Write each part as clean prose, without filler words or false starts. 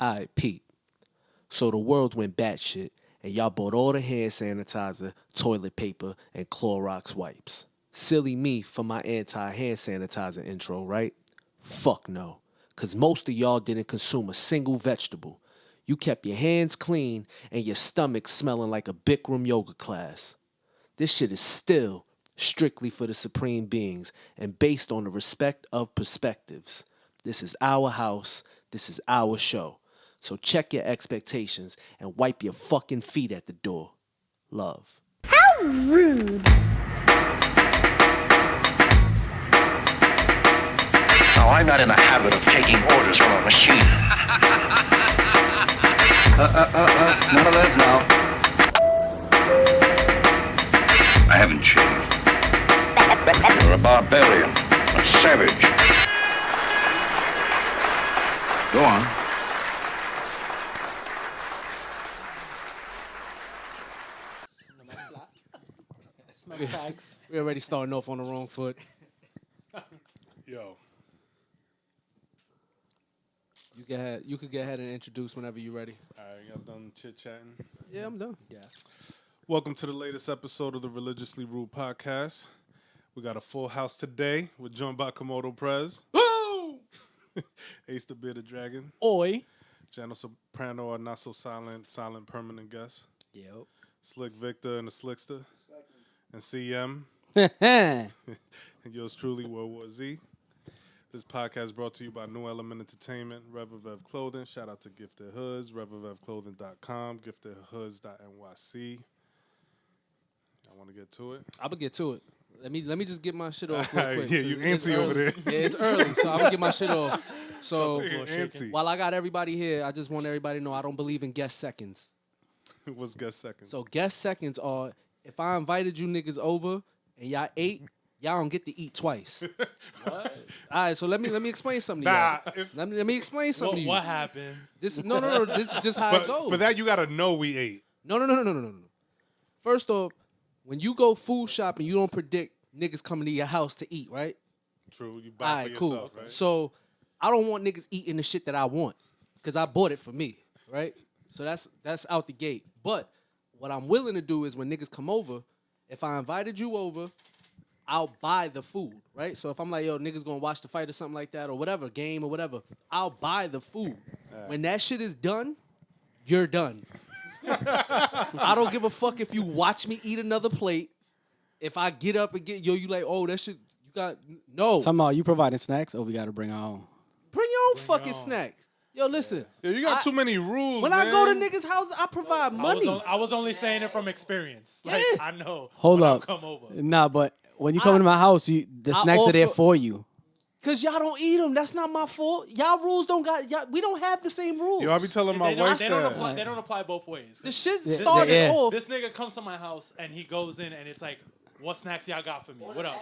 Alright, Pete. So the world went batshit, and y'all bought all the hand sanitizer, toilet paper, and Clorox wipes. Silly me for my anti-hand sanitizer intro, right? Fuck no. Cause most of y'all didn't consume a single vegetable. You kept your hands clean and your stomach smelling like a Bikram yoga class. This shit is still strictly for the supreme beings and based on the respect of perspectives. This is our house. This is our show. So check your expectations and wipe your fucking feet at the door. Love. How rude. Now, I'm not in the habit of taking orders from a machine. None of that now. I haven't changed. You're a barbarian, a savage. Go on. We're already starting off on the wrong foot. Yo. You could get ahead and introduce whenever you're ready. All right, y'all done chit-chatting? Yeah, I'm done. Yeah. Welcome to the latest episode of the Religiously Rude podcast. We got a full house today. We're joined by Komodo Prez. Woo! Ace the Bearded Dragon. Oi. Jano Soprano, our not so silent permanent guest. Yep. Slick Victor and the Slickster. And CM. Yeah. And yours truly, World War Z. This podcast brought to you by New Element Entertainment, Reverev Clothing. Shout out to Gifted Hoods, ReverevClothing.com, GiftedHoods.nyc. Y'all want to get to it? I'm gonna get to it. Let me just get my shit off real quick. Yeah, you antsy over there. Yeah, it's early, so I'm gonna get my shit off. So Antsy. while I got everybody here, I just want everybody to know I don't believe in guest seconds. What's guest second? So guest seconds are if I invited you niggas over and y'all ate, y'all don't get to eat twice. What? All right, so let me explain something to y'all. Let me explain something to you. What happened? This no. This is just how it goes. For that, you got to know we ate. No. First off, when you go food shopping, you don't predict niggas coming to your house to eat, right? True, you buy All for right, yourself, cool. right? So I don't want niggas eating the shit that I want because I bought it for me, right? So that's out the gate. But what I'm willing to do is when niggas come over, if I invited you over, I'll buy the food, right? So if I'm like, yo, niggas gonna watch the fight or something like that or whatever, game or whatever, I'll buy the food. When that shit is done, you're done. I don't give a fuck if you watch me eat another plate. If I get up and get, you like, oh, that shit, you got, no. Talking about you providing snacks, or we got to bring our own? Bring your own fucking snacks. Yo, listen. Yeah, you got too many rules, When man. I go to niggas' houses, I provide money. I was only saying it from experience. Like, Yeah. I know. Hold when I up. come over. Nah, but when you come to my house, the snacks are there offer- for you. Cause y'all don't eat them. That's not my fault. Y'all rules don't got. We don't have the same rules. Yo, I be telling my They wife don't, that. they don't apply both ways. the shit Yeah, started yeah. off. This nigga comes to my house and he goes in and it's like, what snacks y'all got for me? What up?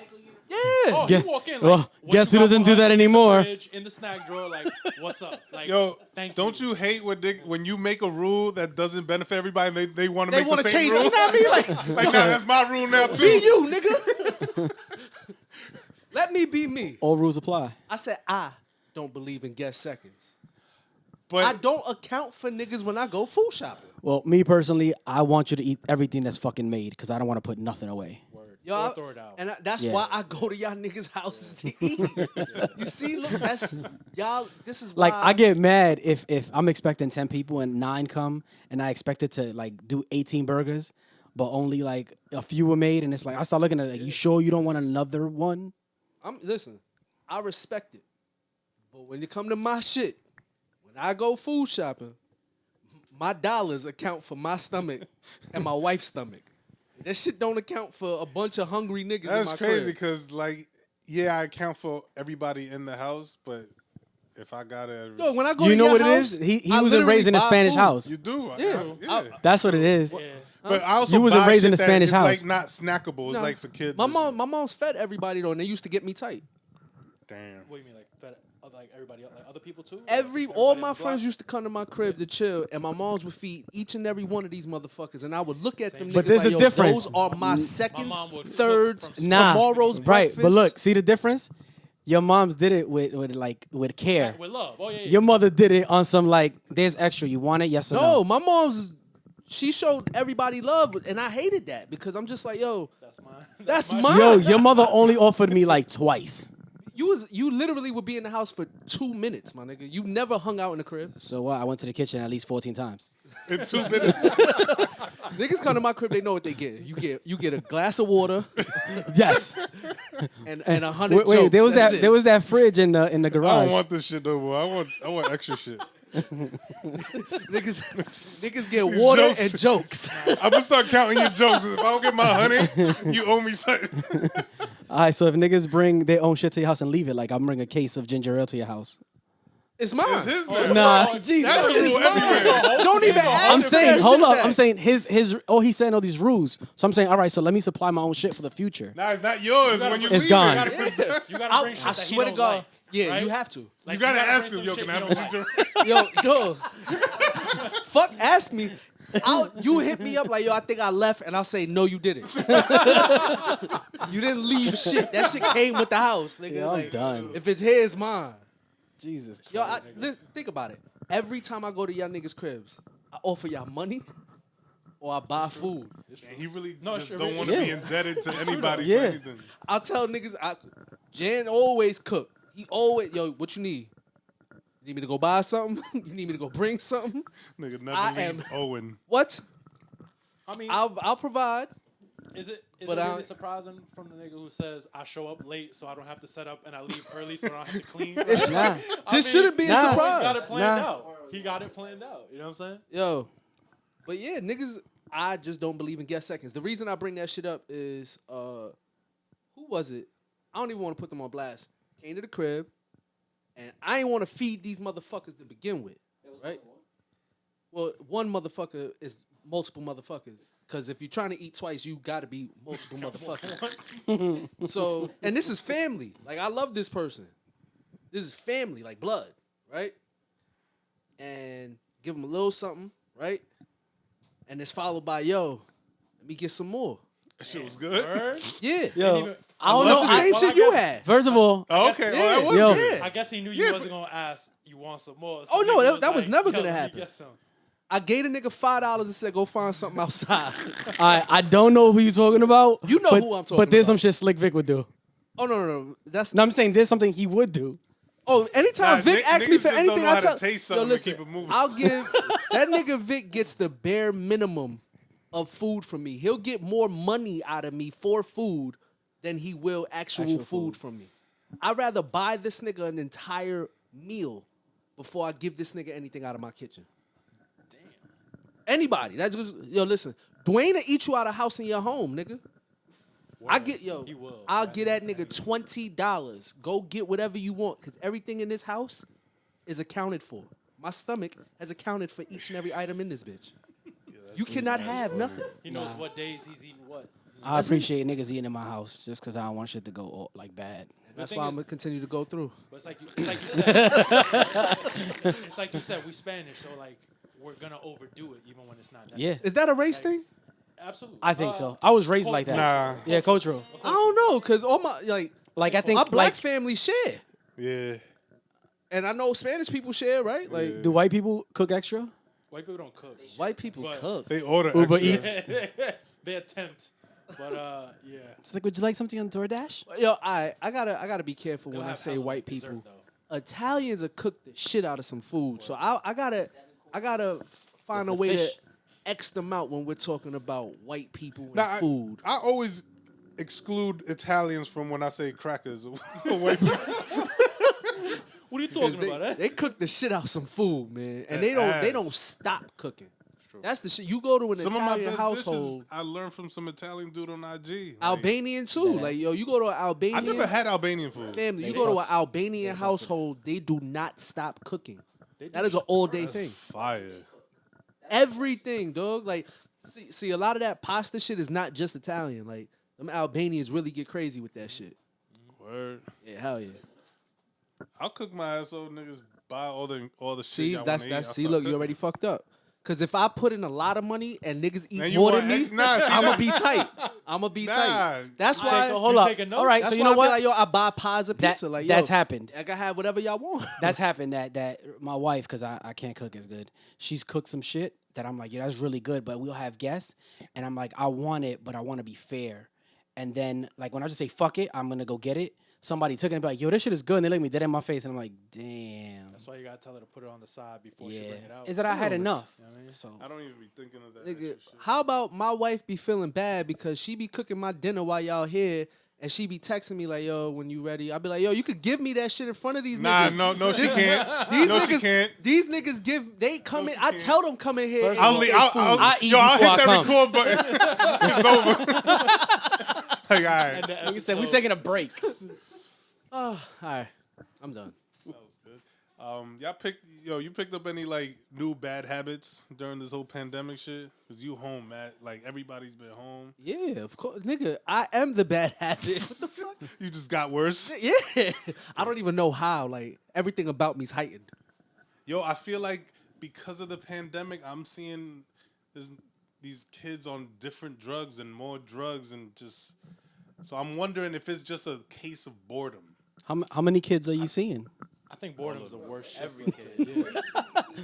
Yeah. Oh, Guess- you walk in like, well, what guess you who got doesn't for do us that in the anymore? fridge, in the snack drawer, like, what's up? Like, Yo, thank don't you hate when you make a rule that doesn't benefit everybody and they want to They make want the to same change. rule? You know what I mean? Like, Like, nah, that's my rule now, too. be you, nigga. Let me be me. All rules apply. I said I don't believe in guest seconds. But I don't account for niggas when I go food shopping. Well, me personally, I want you to eat everything that's fucking made because I don't want to put nothing away. Yo, Or throw it out. And that's Yeah. why I go to y'all niggas' houses to eat. You see, look, that's y'all. This is why. Like, I get mad if I'm expecting 10 people and 9 come and I expected to, like, do 18 burgers, but only, like, a few were made. And it's like, I start looking at it, like, you sure you don't want another one? Listen, I respect it, but when you come to my shit, when I go food shopping, my dollars account for my stomach and my wife's stomach. That shit don't account for a bunch of hungry niggas in that's my crazy crib. because, like, yeah, I account for everybody in the house, but if I got to... Yo, when I go You to know your what it house, is? He I wasn't literally raised in a buy Spanish food. house. You do. Yeah. That's what it is. Yeah. But I also You wasn't buy raised in shit a that Spanish is, house. like, not snackable. It's No. like for kids. My and my mom's fed everybody though, and they used to get me tight. shit. Damn. What do you mean, like everybody, like other people too? All Everybody my on the block? friends used to come to my crib to chill, and my moms would feed each and every one of these motherfuckers, and I would look at them. But niggas there's like, a yo, difference. Those are my seconds, mom would cook thirds, from Nah, tomorrow's right. breakfast. But look, see the difference? Your moms did it with care. With love. Oh, yeah, yeah. Your mother did it on some like, there's extra. You want it? Yes or no? No, my mom's. She showed everybody love, and I hated that because I'm just like, yo, That's mine. that's mine. mine. Yo, your mother only offered me like twice. You literally would be in the house for 2 minutes, my nigga. You never hung out in the crib. So what? I went to the kitchen at least 14 times. In 2 minutes. Niggas come to my crib, they know what they get. You get a glass of water Yes. and 100 Wait, jokes. there was That's that it. there was that fridge in the I garage. don't want this shit no more. I want extra shit. Niggas get water jokes. and jokes. I'm gonna start counting your jokes. If I don't get my honey, you owe me something. All right, so if niggas bring their own shit to your house and leave it, like I'm bring a case of ginger ale to your house. It's mine. It's his now. Nah, Jesus. That's the rule everywhere. Don't even ask I'm for saying, that hold shit up. back. I'm saying his. Oh, he's saying all these rules. So I'm saying, all right. So let me supply my own shit for the future. Nah, it's not yours when you It's leave gone. it. You gotta bring shit I that he swear to don't God. like, Yeah, right? you have to. Like, You gotta bring ask some him, yo, shit can I he have don't ginger like. ale? Yo, dog. Fuck, ask me. You hit me up like, yo, I think I left, and I'll say, no, you didn't. You didn't leave shit. That shit came with the house, nigga. Yeah, I'm Like, done. If it's his, mine. Jesus. Yo, think about it. Every time I go to y'all niggas' cribs, I offer y'all money or I buy food. And he really No, just sure, don't it- want to yeah. be indebted to anybody Yeah. for anything. I'll tell niggas, Jan always cook. He always, yo, what you need? You need me to go buy something? You need me to go bring something? Nigga never I leave am- Owen. What? I mean, I'll provide. is it but really I- surprising from the nigga who says I show up late so I don't have to set up and I leave early so I don't have to clean? Nah. This shouldn't be a Nah. He surprise. got it planned Nah. out. He got it planned out. You know what I'm saying? Yo, but yeah, niggas, I just don't believe in guest seconds. The reason I bring that shit up is, who was it? I don't even want to put them on blast. Came to the crib, and I ain't want to feed these motherfuckers to begin with, right? Well, one motherfucker is multiple motherfuckers. Because if you're trying to eat twice, you got to be multiple motherfuckers. So, and this is family. Like, I love this person. This is family, like blood, right? And give them a little something, right? And it's followed by, yo, let me get some more. That shit was good. Word? Yeah. Yo, I don't That's know. the same well, shit I you guess- had. First of all, Oh, okay. Yeah. Oh, that was Yo. good. Yeah. I guess he knew you Yeah, wasn't gonna ask. You want some more? So Oh, no, nigga that was like, never yo, gonna let me happen. get some. I gave the nigga $5 and said, go find something outside. I don't know who you're talking about. You know but, who I'm talking But there's about. some shit Slick Vic would do. Oh, no. That's No, I'm saying there's something he would do. Oh, anytime Nah, Vic asks me niggas for just anything, don't know I how to tell. taste Yo, something and listen, keep it moving. I'll give that nigga Vic gets the bare minimum of food from me. He'll get more money out of me for food than he will actual food from me. I'd rather buy this nigga an entire meal before I give this nigga anything out of my kitchen. Damn. Anybody. That's just, yo, listen. Dwayne will eat you out of house in your home, nigga. He will. I'll get that nigga $20. Go get whatever you want, because everything in this house is accounted for. My stomach has accounted for each and every item in this bitch. You cannot have nothing. He knows what days he's eating what. I appreciate niggas eating in my house just because I don't want shit to go like bad. That's thing why is- I'm gonna continue to go through. But it's like you said. It's like you said. We Spanish, so like we're gonna overdo it even when it's not necessary. Yeah, Is that a race thing? Absolutely. I think so. I was raised like that. Nah. Yeah, cultural. I don't know, cause all my Like I think my black like family share, Yeah. and I know Spanish people share, right? Like do white people cook extra? White people don't cook. white people But- cook. They order Uber extra. Eats. They attempt, but yeah. It's like, would you like something on DoorDash? Yo, I gotta be careful They'll when I have say hella white dessert, people. though. Italians will cook the shit out of some food, so I gotta find a the way fish. to X them out when we're talking about white people and Nah, food. I always exclude Italians from when I say crackers. White people. What are you Because talking about? Eh? they cook the shit out some food, man, and That they ass. don't stop cooking. That's the shit. You go to an Some of my Italian best household, dishes I learned from some Italian dude on IG. Like, Albanian too. Like yo, you go to an I Albanian never had Albanian food. family. They You go to an fucks. Albanian household, they do not stop cooking. They do That is an all day thing. Fire. Everything, dog. Like, see, a lot of that pasta shit is not just Italian. Like, them Albanians really get crazy with that shit. Word. Yeah, hell yeah. I'll cook my ass off, niggas. Buy all the shit. See, y'all that's wanna eat. I'll see. start Look, you cooking. already fucked up. Cause if I put in a lot of money and niggas Now eat you more want than me, ex- nah, see, I'ma that- be tight. I'ma be tight. That's why. so Hold You up. taking notes? All right, That's so you why know I be what? like, yo, I buy pies of pizza. Like, yo, that's happened. I can have whatever y'all want. That's happened. That my wife, because I can't cook as good. She's cooked some shit that I'm like, yeah, that's really good. But we'll have guests, and I'm like, I want it, but I want to be fair. And then like when I just say fuck it, I'm gonna go get it. Somebody took it and be like, yo, this shit is good. And they look at me dead in my face, and I'm like, damn. That's why you gotta tell her to put it on the side before she Yeah. bring it out. Is that I had enough? You know what I mean? So I don't even be thinking of that Nigga, extra shit. how about my wife be feeling bad because she be cooking my dinner while y'all here and she be texting me like, yo, when you ready? I be like, yo, you could give me that shit in front of these Nah, niggas. no, she can't. These no, niggas, she can't. These niggas they come in. she I can't. tell them come in here. and I'll, get I'll, food. I'll, I eat yo, I'll before hit I that come. record button. It's over. Like, all right. And the like I said, we episode- taking a break. Oh, all right, I'm done. That was good. You picked up any like new bad habits during this whole pandemic shit? Cause you home, Matt. Like everybody's been home. Yeah, of course, nigga. I am the bad habit. What the fuck? You just got worse. Yeah, I don't even know how. Like everything about me's heightened. Yo, I feel like because of the pandemic, I'm seeing these kids on different drugs and more drugs and just. So I'm wondering if it's just a case of boredom. How many kids are you seeing? I think boredom's the worst shit for a kid.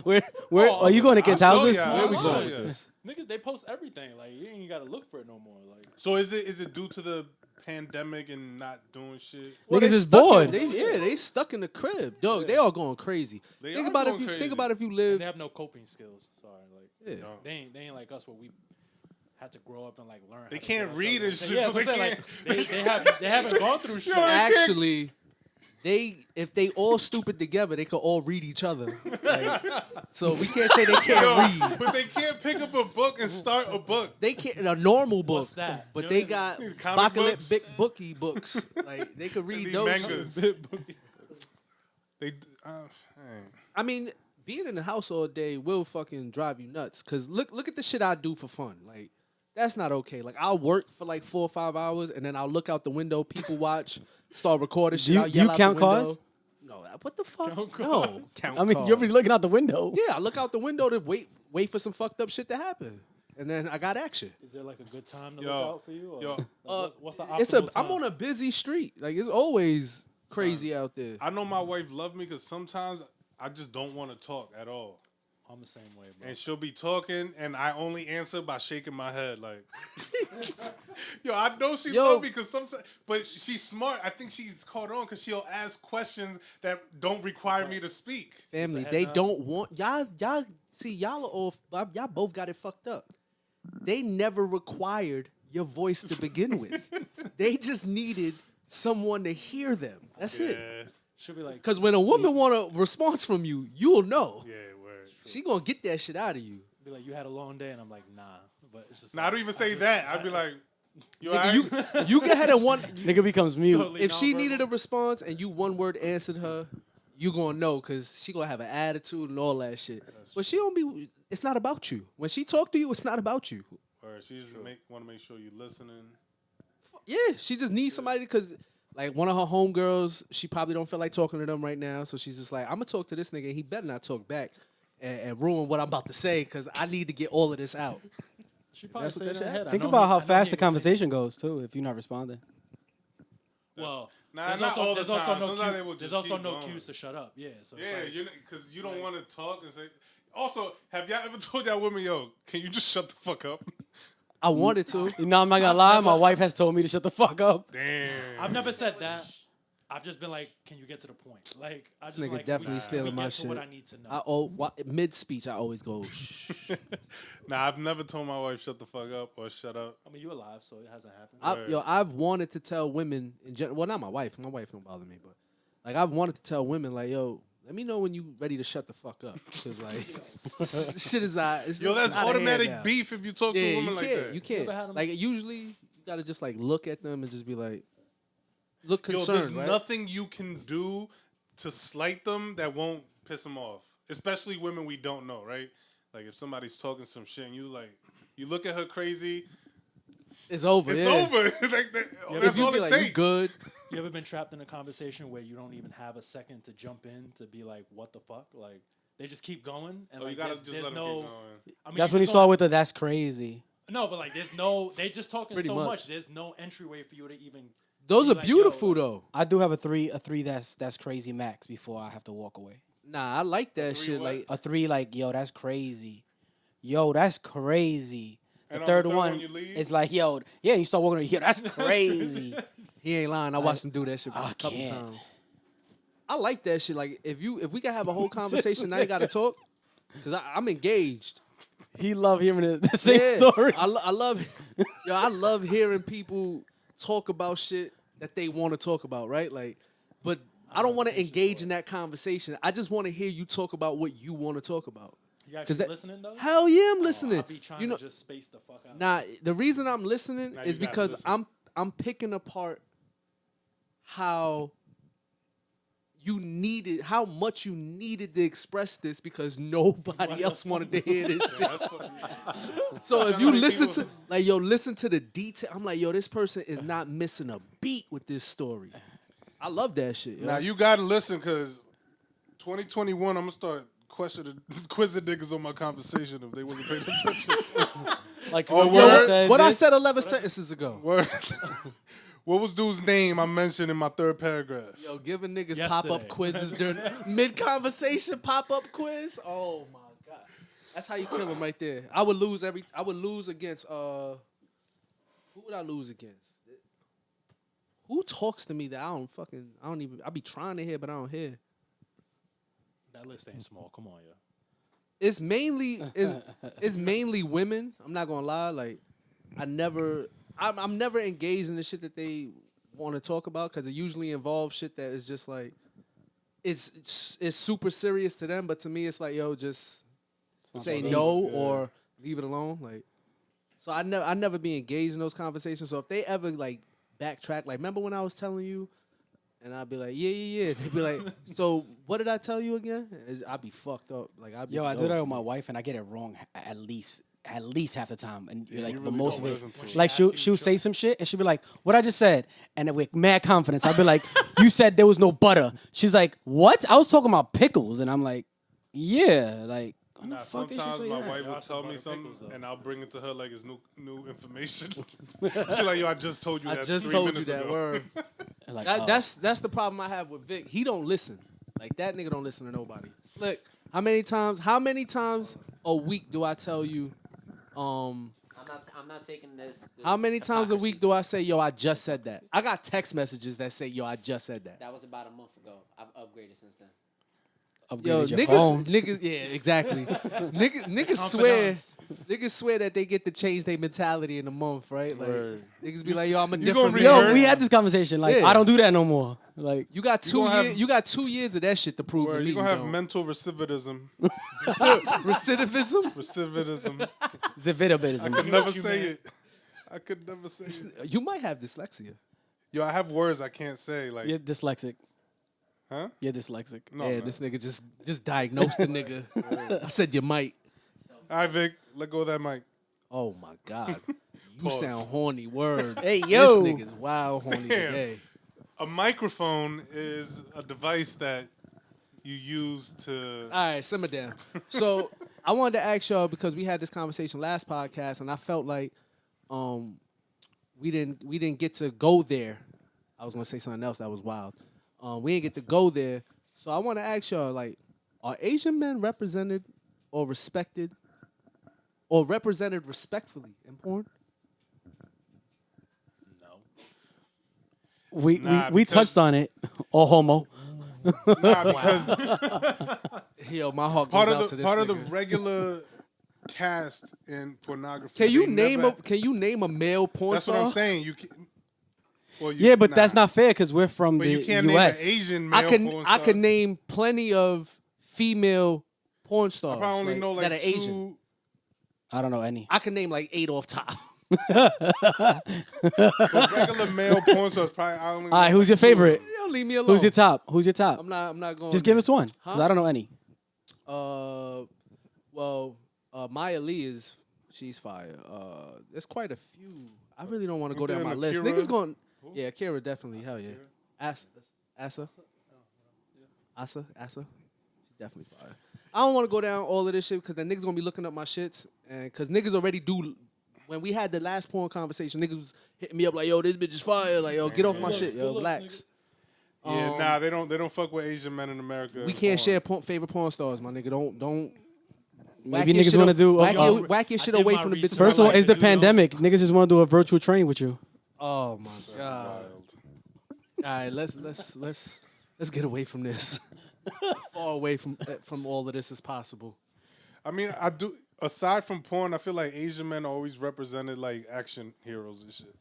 Yeah. Where are you going to kids' I'll show houses? ya, Where we I'll going show with ya. this? Niggas, they post everything. Like you ain't gotta look for it no more. Like So is it due to the pandemic and not doing shit? Niggas they is stuck bored. They stuck in the crib, dog. They all going crazy. They Think are about going if you crazy. think about if you and live. they have no coping skills. Sorry, like Yeah. No. they ain't like us where we had to grow up and like learn. They how to can't get read and ourselves. shit, Yeah, so that's what they I'm saying, like, they haven't gone through shit. Actually, if they all stupid together, they could all read each other. Like, so we can't say they can't read. But they can't pick up a book and start a book. They can't a normal book. What's that? But You they know got Comic Bacalit books? big bookie books. Like they could read These those. mangas. shit. They, I mean, being in the house all day will fucking drive you nuts. Cause look at the shit I do for fun. Like that's not okay. Like I'll work for like 4 or 5 hours and then I'll look out the window, people watch, start recording shit. you- I'll do yell you out count the window. cars? No, what the fuck? Count No, cars. count I mean, you're cars. looking out the window. Yeah, I look out the window to wait for some fucked up shit to happen, and then I got action. Is there like a good time to Yo, look out for you? Or yo. like, what's the It's optimal I'm time? on a busy street. Like it's always crazy out there. I know my wife love me because sometimes I just don't want to talk at all. I'm the same way, bro. And she'll be talking, and I only answer by shaking my head, like, yo, I know she Yo. love me because sometimes, but she's smart. I think she's caught on because she'll ask questions that don't require me to speak. Family, head they nod. don't want y'all. See, y'all are all y'all both got it fucked up. They never required your voice to begin with. They just needed someone to hear them. That's it. Yeah, Should be like Because when a woman want a response from you, you'll know. yeah, word. She gonna get that shit out of you. be like you had a long day, and I'm like nah. But it's just Nah, I like, don't even say that. I'd be like, you Nigga, alright? you get ahead of one. Nigga becomes mute. Totally If she nonverbal. needed a response and you one word answered her, you gonna know because she gonna have an attitude and all that shit. But she don't be. It's not about you. When she talk to you, it's not about you. Or she just want to make sure you're listening. Yeah, she just needs somebody because like one of her homegirls, she probably don't feel like talking to them right now. So she's just like, I'm gonna talk to this nigga. And he better not talk back and ruin what I'm about to say because I need to get all of this out. She probably That's what say that in shit her head. I Think know about he- how I know he fast the ain't gonna say conversation goes too if you're not responding. Well, Nah, there's not also, all the there's also time. no Sometimes they cue, will there's just also keep no going. cues to shut up. Yeah, so it's Yeah, like, because you don't want to talk and say. Also, have y'all ever told y'all women, yo, can you just shut the fuck up? I wanted to. You know, I'm not gonna lie. My wife has told me to shut the fuck up. Damn. I've never said that. I've just been like, can you get to the point? Like, I just Nigga like, definitely can we stealing get my to shit. What I need to know. Mid speech, I always go. Shh. Nah, I've never told my wife shut the fuck up or shut up. I mean, you alive, so it hasn't happened. I've wanted to tell women in general. Well, not my wife. My wife don't bother me, but like I've wanted to tell women, like, yo, let me know when you ready to shut the fuck up, because like shit is it's Yo, that's out of hand automatic now. beef if you talk to a Yeah, woman you like can't. that. You can't. ever had 'em- Like usually, you gotta just like look at them and just be like, look Yo, concerned, there's right? nothing you can do to slight them that won't piss them off. Especially women we don't know, right? Like if somebody's talking some shit and you look at her crazy, It's over. it's yeah. over. Like that, If that's you all be it like, takes. you good? You ever been trapped in a conversation where you don't even have a second to jump in to be like, what the fuck? Like, they just keep going, and Oh, like you gotta there's, just there's let them no. keep going. I mean, That's you when he just saw don't- with the that's crazy. No, but like there's no. They just talking Pretty so much. much. There's no entryway for you to even. Those be are like, beautiful yo, though. I do have a three that's crazy max before I have to walk away. Nah, I like that three shit. what? Like A 3 like yo, that's crazy. Yo, that's crazy. The And on third the third one one you leave? is like yo, yeah, you start walking. Yo, that's crazy. he ain't lying. I watched him do that shit I a couple can't. times. I like that shit. Like if we can have a whole conversation, now you gotta talk. Cause I'm engaged. He love hearing the same Yeah, story. I love, yo, I love hearing people talk about shit that they want to talk about, right? Like, but I don't want to engage in that conversation. I just want to hear you talk about what you want to talk about. You actually that- listening though? Hell yeah, I'm Oh, listening. I be trying You know, to just space the fuck out. nah. The reason I'm listening Now you is gotta because listen. I'm picking apart how how much you needed to express this because nobody else wanted to hear this shit. That's fucking, So if Sound you like listen people- to like yo, listen to the detail. I'm like, yo, this person is not missing a beat with this story. I love that shit. Yo. now you gotta listen because 2021, I'm gonna start quizzing niggas on my conversation if they wasn't paying attention. Like Oh, remember Yo, word? I said what I this? said 11 sentences ago. Word. What was dude's name I mentioned in my third paragraph? Yo, giving niggas Yesterday. pop-up quizzes during mid-conversation pop-up quiz. Oh my god, that's how you kill them right there. I would lose against who would I lose against? Who talks to me that I be trying to hear but I don't hear. That list ain't small. Come on, yo. It's mainly women. I'm not gonna lie. Like I'm never engaged in the shit that they want to talk about because it usually involves shit that is just like it's super serious to them, but to me it's like yo, just say no or leave it alone. Like so I never be engaged in those conversations. So if they ever like backtrack, like remember when I was telling you. And I'd be like, yeah. They'd be like, so what did I tell you again? I'd be fucked up. Like I'd be Yo, I do that with my wife, and I get it wrong at least half the time. And you're like, you for really most don't of listen to it, it. like she'll say some shit, and she'll be like, "What I just said," and then with mad confidence, I'll be like, "You said there was no butter." She's like, "What? I was talking about pickles," and I'm like, "Yeah, like." how the Nah, fuck did she sometimes say my that? wife Y'all will some tell me butter something, pickles, though. and I'll bring it to her like it's new information. She's like, "Yo, I just told you I that. just 3 told you minutes that ago. word. And like, That, oh. that's the problem I have with Vic. He don't listen. Like that nigga don't listen to nobody. Slick. How many times a week do I tell you? I'm not taking this. How many times a hypocrisy. week do I say, yo, I just said that? I got text messages that say, yo, I just said that. That was about a month ago. I've upgraded since then. Yo, Upgraded your phone. niggas, yeah, exactly. Niggas swear that they get to change their mentality in a month, right? Like Word. niggas be like, yo, I'm a you different gonna man. Yo, rehearse? we had this conversation. Like, Yeah. I don't do that no more. Like, You got You 2 gonna years. have- You got 2 years of that shit to prove to Word, me. you gonna have don't. mental recidivism. Recidivism. Recidivism. I Zivitabism. could never say it. I could never say it. You might have dyslexia. Yo, I have words I can't say. Like, You're dyslexic. huh? You're dyslexic. No, Yeah, man. this nigga just diagnosed the nigga. I said you might. All right, Vic, let go of that mic. Oh my god. You Pause. sound horny. Word. Hey, yo. This nigga's wild horny Damn. today. A microphone is a device that you use to. All right, simmer down. So I wanted to ask y'all because we had this conversation last podcast, and I felt like we didn't get to go there. I was gonna say something else that was wild. We didn't get to go there. So I want to ask y'all, like, are Asian men represented or respected or represented respectfully in porn? We Nah, we because- touched on it. Or homo. Nah, because Yo, my heart goes part out of to the this part of the nigga. regular cast in pornography. Can you they name never- Can you name a male porn That's star? what I'm saying. You can. Well, you, Yeah, but nah. that's not fair because we're from But the you can't U.S. name an Asian male I can porn I star. can name plenty of female porn stars. I probably only know that like are Asian. I don't know any. I can name like 8 off top. But regular male porn stars probably. I only. All right, know, who's like, your favorite? Yo, leave me alone. Who's your top? Who's your top? I'm not going. Just give us one, because Huh? I don't know any. Well, Maya Lee she's fire. There's quite a few. I really don't want to go Ain't down there my an list. Akira? Niggas going. Yeah, Kira definitely. Hell yeah. Asa. She's definitely fire. I don't want to go down all of this shit because then niggas gonna be looking up my shits, and because niggas already do. When we had the last porn conversation, niggas was hitting me up like, "Yo, this bitch is fire!" Like, "Yo, get off my shit, yo, relax." Yeah, nah, they don't fuck with Asian men in America. We can't share favorite porn stars, my nigga. Don't. Maybe niggas want to do. Whack your shit did away my from the bitches. research. First of all, I like. it's the pandemic. Niggas just want to do a virtual train with you. Oh my god! All right, let's get away from this. Far away from all of this as possible. I mean, I do. Aside from porn, I feel like Asian men are always represented like action heroes and shit.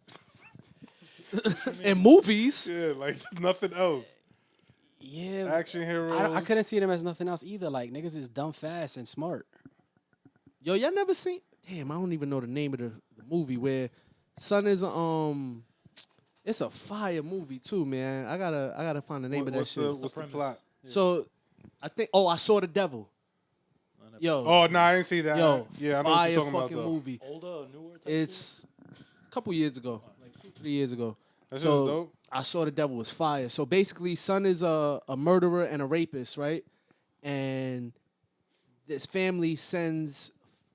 In movies, Yeah, like nothing else. Yeah, Action heroes. I couldn't see them as nothing else either. Like niggas is dumb, fast, and smart. yo, y'all never seen? Damn, I don't even know the name of the movie where son is it's a fire movie too, man. I gotta find the name of that What's shit. the plot? So, I think. Oh, I saw the devil. Yo, Oh no, I didn't see that. yo, Yeah, I know what fire you're talking about fucking though. movie. Older or newer? Type It's a couple years ago, like 2-3 years ago. That shit's So dope. I saw the devil was fire. So basically, son is a murderer and a rapist, right? And this family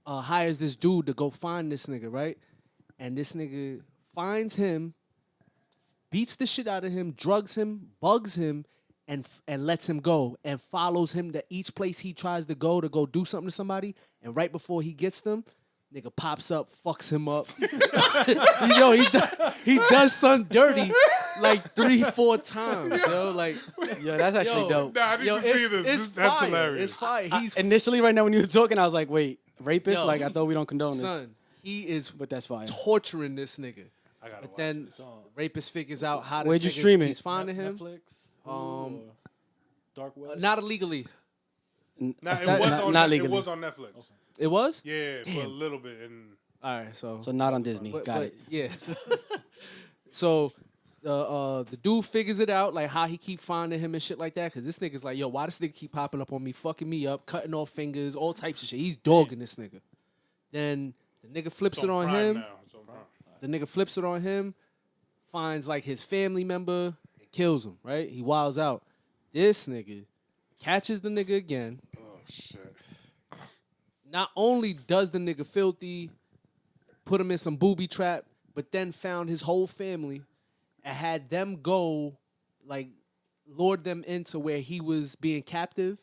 hires this dude to go find this nigga, right? And this nigga finds him, beats the shit out of him, drugs him, bugs him, and lets him go, and follows him to each place he tries to go do something to somebody. And right before he gets them, nigga pops up, fucks him up. Yo, he does son dirty like 3-4 times, yo. Like, Yo, that's actually yo, dope. Nah, I need yo, to see this. That's fire. hilarious. It's fire. He's Initially, right now when you were talking, I was like, wait, rapist? Yo, Like I thought we don't condone this. son. He is But that's fine. torturing this nigga. I gotta But watch then this. rapist figures out how Where'd this you nigga stream it? keeps finding him. Netflix, Um, or dark web. Not illegally. Nah, it That- was not- on not it legally. was on Netflix. It was? Yeah, for a Damn. little bit. And All right, so So not on Disney. Got it. Yeah. So the dude figures it out, like how he keep finding him and shit like that. Cause this nigga's like, yo, why this nigga keep popping up on me, fucking me up, cutting off fingers, all types of shit. He's dogging this nigga. Then the nigga flips it's it on Prime him. now. It's on Prime. The nigga flips it on him, finds like his family member, and kills him. Right? He wilds out. This nigga catches the nigga again. Oh shit. Not only does the nigga filthy, put him in some booby trap, but then found his whole family and had them go, like, lured them into where he was being captive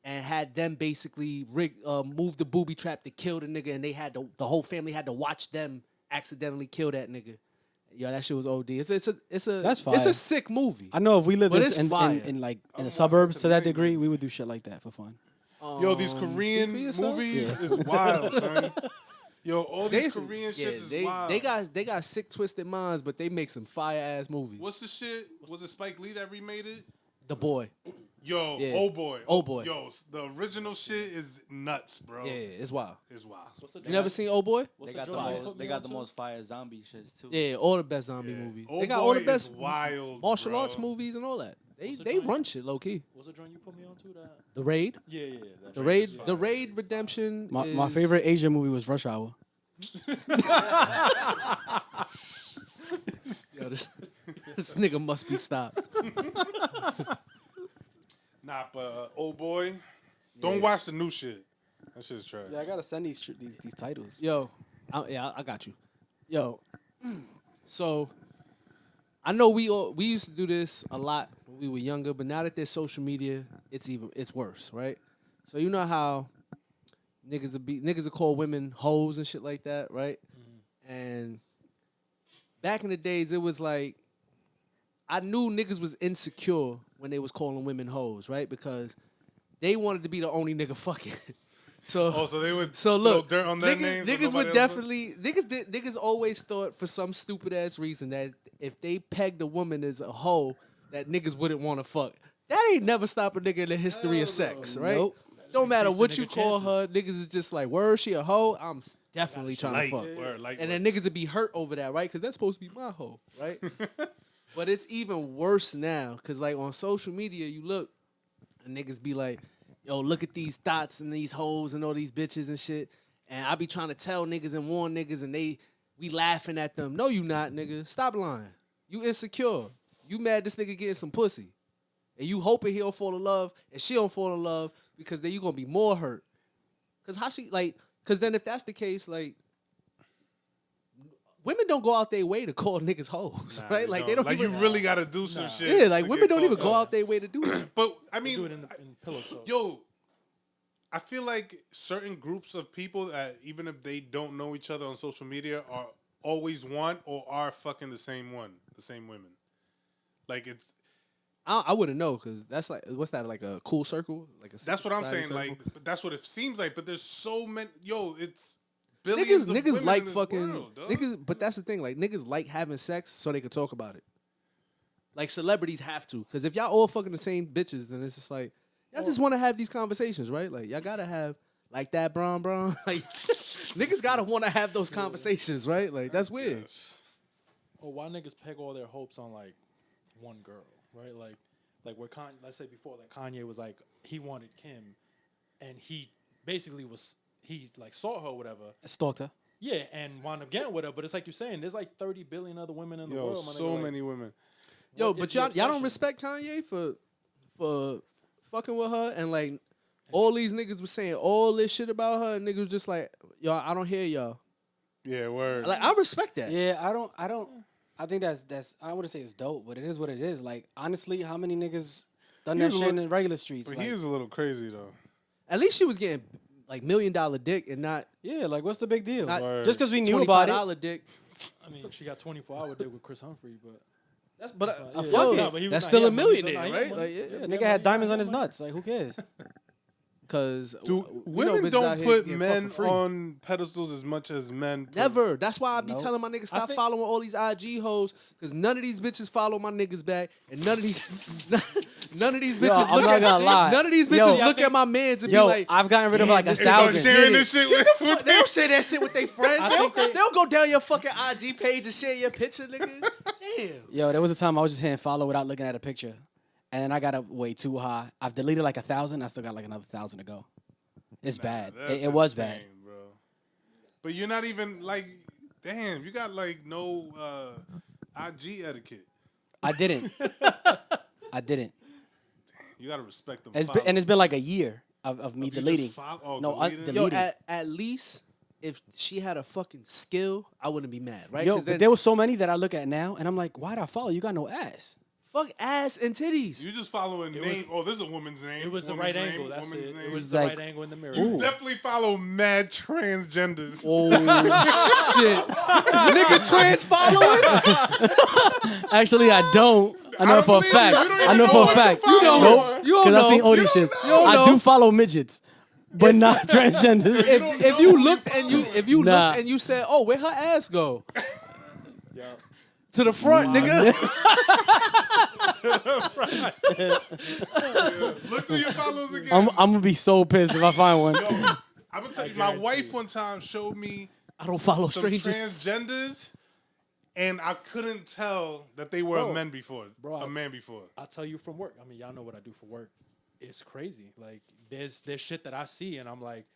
and had them basically move the booby trap to kill the nigga, and they had the whole family had to watch them accidentally kill that nigga. Yo, that shit was OD. It's a That's it's fire. a sick movie. I know if we lived But in, it's in, fire. in, in like in I'm the suburbs watching to that tonight, degree, man. we would do shit like that for fun. Yo, these Speak for Korean yourself. movies is wild, son. Yo, all these Korean yeah, shits is wild. they got sick twisted minds, but they make some fire ass movies. What's the shit? Was it Spike Lee that remade it? The Boy. Yo, Yeah. oh boy. Oh boy. Yo, the original shit is nuts, bro. Yeah, it's wild. It's wild. What's the You never seen Oh Boy? What's They got the joint you put most. me They got on the to? most fire zombie shits too. Yeah, all the best zombie Yeah. movies. Oh They got boy all the best is wild, martial bro. arts movies and all that. They What's the they joint? run shit low key. What's the joint you put me on to? That. The Raid, Yeah, yeah, yeah. That the joint Raid, is fire. the Raid Redemption. My is- favorite Asian movie was Rush Hour. Yo, this nigga must be stopped. Nah, but oh boy, don't watch the new shit. That shit's trash. Yeah, I gotta send these titles. Yo, I got you. Yo, so I know we used to do this a lot when we were younger, but now that there's social media, it's worse, right? So you know how niggas will call women hoes and shit like that, right? And back in the days, it was like I knew niggas was insecure when they was calling women hoes, right? Because they wanted to be the only nigga fucking. So Oh, so they would so throw look, dirt on their names. and niggas nobody would else definitely niggas always thought for some stupid ass reason that if they pegged a woman as a hoe, that niggas wouldn't want to fuck. That ain't never stopped a nigga in the history of sex, right? Nope. Don't matter increase what the you nigga call chances. her, niggas is just like, word, she a hoe. I'm definitely trying Light, to fuck. word, light And word. then niggas would be hurt over that, right? Because that's supposed to be my hoe, right? But it's even worse now, because like on social media, you look, and niggas be like, yo, look at these thoughts and these hoes and all these bitches and shit. And I be trying to tell niggas and warn niggas, and we laughing at them. No, you not, nigga. Stop lying. You insecure. You mad this nigga getting some pussy. and you hoping he don't fall in love, and she don't fall in love, because then you gonna be more hurt. Cause how she like? Cause then if that's the case, like, women don't go out their way to call niggas hoes, Nah, right? Like they don't like even. you really got to do some shit. Yeah, like to women get don't even caught go up. out their way to do that. But I They do mean, it in pillow talk. yo, I feel like certain groups of people that even if they don't know each other on social media are always want or are fucking the same women. Like it's I wouldn't know, cause that's like, what's that, like a cool circle? Like a that's what I'm society saying. circle? Like but that's what it seems like. But there's so many. Yo, it's billions of niggas women like in this fucking world, dog. niggas, but that's the thing. Like niggas like having sex so they can talk about it. Like celebrities have to, because if y'all all fucking the same bitches, then it's just like y'all just want to have these conversations, right? Like y'all gotta have like that, bron. Like niggas gotta want to have those conversations, right? Like that's weird. Or why niggas peg all their hopes on like one girl, right? Like where let's say before, like Kanye was like he wanted Kim, and he basically he like sought her or whatever. Stalked her. Yeah, and wound up getting with her. But it's like you're saying, there's like 30 billion other women in the Yo, world. My so nigga, like, many women. Yo, what but is your y'all don't obsession? respect Kanye for fucking with her, and like all these niggas was saying all this shit about her, and niggas was just like, yo, I don't hear y'all. Yeah, word. Like I respect that. Yeah, I think that's I wouldn't say it's dope, but it is what it is. Like honestly, how many niggas done He that was a shit in little- the regular streets? But Like, he is a little crazy though. At least she was getting like $1 million dick and not yeah, like what's the big deal? Not- Word. Just because we knew about it. $25 dick. I mean, she got 24-hour dick with Chris Humphrey, but That's but yeah, yo, no, but he was that's not- still he a had money, so millionaire, nah, he had right? money. Like, Yeah, Yeah, nigga yeah, had diamonds yeah, on his money. nuts. Like who cares? Because Women don't put men on pedestals as much as men. Put. Never. That's why I be Nope. telling my niggas stop think- following all these IG hoes, because none of these bitches follow my niggas back, and none of these none of these bitches I'm look not at gonna lie. none of these Yo, bitches I look at my mans and Yo, be like, I've gotten rid of "Damn, like this a nigga They start thousand. sharing Get this it. shit Get with They don't share that shit with their friends. I They think don't, they don't go down your fucking IG page and share your picture, nigga. Damn. Yo, there was a time I was just hitting follow without looking at a picture, and then I got up way too high. I've deleted like 1,000. I still got like another 1,000 to go. It's bad. That's It was insane, bad. bro. But you're not even like, damn, you got like no IG etiquette. I didn't. I didn't. You gotta respect them. It's been like a year of me You just deleting. follow- No, deleting? Yo, deleting. at least if she had a fucking skill, I wouldn't be mad, right? Yo, 'Cause but then there was so many that I look at now, and I'm like, why'd I follow? You got no ass. fuck ass and titties. You just following name. Oh, this is a woman's name. It was the woman's right name, angle. That's woman's it. name. It was It's the like- right angle in the mirror. You definitely follow mad transgenders. Oh shit, nigga, trans following? Actually, I don't. I know don't for a believe fact. you. You don't I even know know for a what you fact. follow. Nope. You don't Because I seen know. all You these don't shits. know. I do follow midgets, but not transgenders. If you looked and you Nah. looked and you said, "Oh, where her ass go?" To the front, nigga. Look through your follows again. I'm gonna be so pissed if I find one. I'm gonna tell you, my wife one time showed me I don't follow some strangers. transgenders, and I couldn't tell that they were a Bro. man before. Bro, a man before. I'll tell you from work. I mean, y'all know what I do for work. It's crazy. Like there's shit that I see, and I'm like,